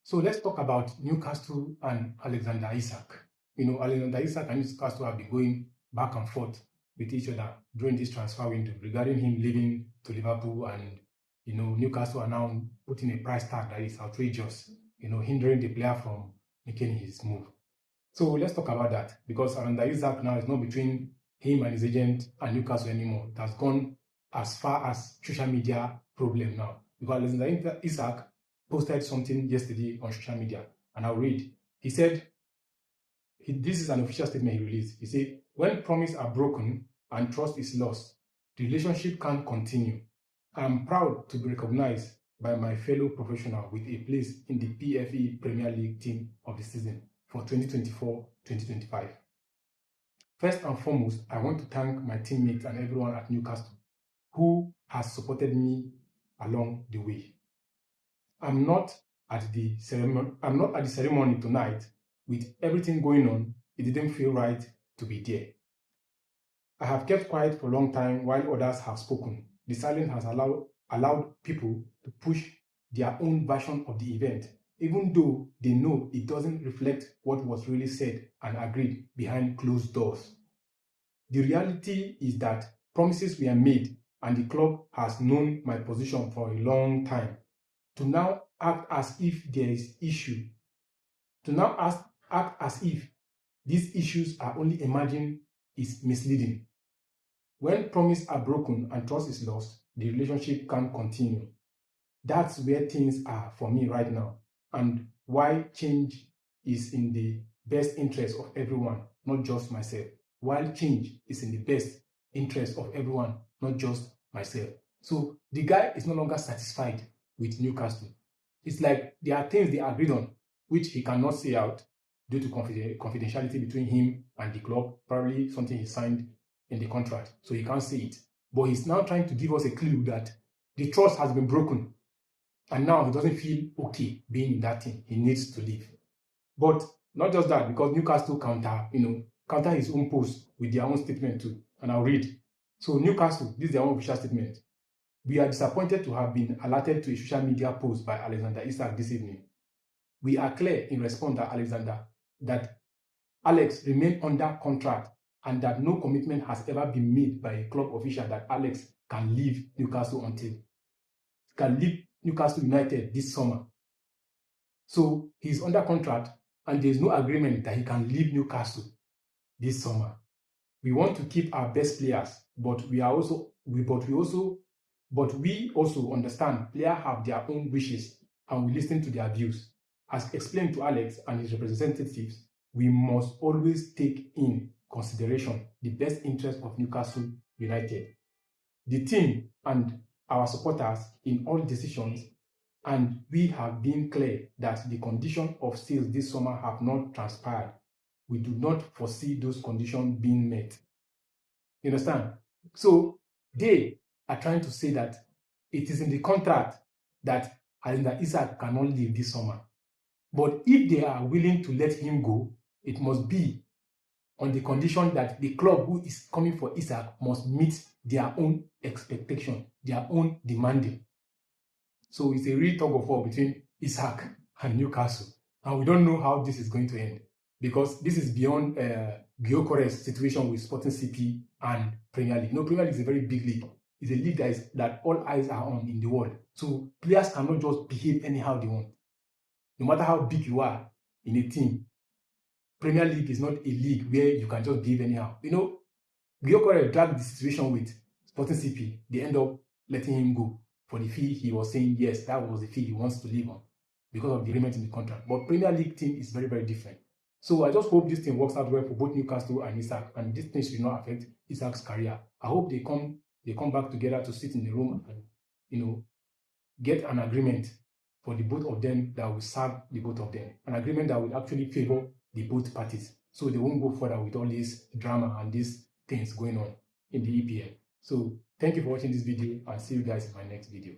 So let's talk about Newcastle and Alexander Isak. Alexander Isak and Newcastle have been going back and forth with each other during this transfer window regarding him leaving to Liverpool, and Newcastle are now putting a price tag that is outrageous, hindering the player from making his move. So let's talk about that, because Alexander Isak now is not between him and his agent and Newcastle anymore. It has gone as far as social media problem now, because Alexander Isak posted something yesterday on social media, and I'll read. He said, this is an official statement he released. He said, when promises are broken and trust is lost, the relationship can't continue. I am proud to be recognized by my fellow professional with a place in the PFA Premier League team of the season for 2024-2025. First and foremost, I want to thank my teammates and everyone at Newcastle who has supported me along the way. I'm not at the ceremony tonight. With everything going on, it didn't feel right to be there. I have kept quiet for a long time while others have spoken. The silence has allowed people to push their own version of the event, even though they know it doesn't reflect what was really said and agreed behind closed doors. The reality is that promises were made, and the club has known my position for a long time. To now act as if there is issue, act as if these issues are only emerging is misleading. When promises are broken and trust is lost, the relationship can't continue. That's where things are for me right now, and why change is in the best interest of everyone, not just myself. While change is in the best interest of everyone, not just myself. So the guy is no longer satisfied with Newcastle. It's like there are things they agreed on which he cannot say out due to confidentiality between him and the club, probably something he signed in the contract, so he can't say it. But he's now trying to give us a clue that the trust has been broken, and now he doesn't feel okay being in that team. He needs to leave. But not just that, because Newcastle counter his own post with their own statement too, and I'll read. So Newcastle, this is their own official statement. We are disappointed to have been alerted to a social media post by Alexander Isak this evening. We are clear in response that Alex remained under contract and that no commitment has ever been made by a club official that Alex can leave Newcastle United this summer. So he's under contract and there's no agreement that he can leave Newcastle this summer. We want to keep our best players, but we also understand players have their own wishes and we listen to their views. As explained to Alex and his representatives, we must always take in consideration the best interest of Newcastle United, the team and our supporters in all decisions, and we have been clear that the conditions of sales this summer have not transpired. We do not foresee those conditions being met. You understand? So they are trying to say that it is in the contract that Alexander Isak cannot leave this summer. But if they are willing to let him go, it must be on the condition that the club who is coming for Isak must meet their own expectation, their own demanding. So it's a real tug of war between Isak and Newcastle. And we don't know how this is going to end, because this is beyond Gyokeres' situation with Sporting CP and Premier League. Premier League is a very big league. It's a league that all eyes are on in the world. So players cannot just behave anyhow they want. No matter how big you are in a team, Premier League is not a league where you can just behave anyhow. Gyokeres dragged the situation with Sporting CP. They end up letting him go for the fee he was saying, yes, that was the fee he wants to leave on because of the agreement in the contract. But Premier League team is very, very different. So I just hope this thing works out well for both Newcastle and Isak, and this thing should not affect Isak's career. I hope they come back together to sit in the room and get an agreement for the both of them that will serve the both of them. An agreement that will actually favor the both parties, so they won't go further with all this drama and these things going on in the EPL. So thank you for watching this video, and see you guys in my next video.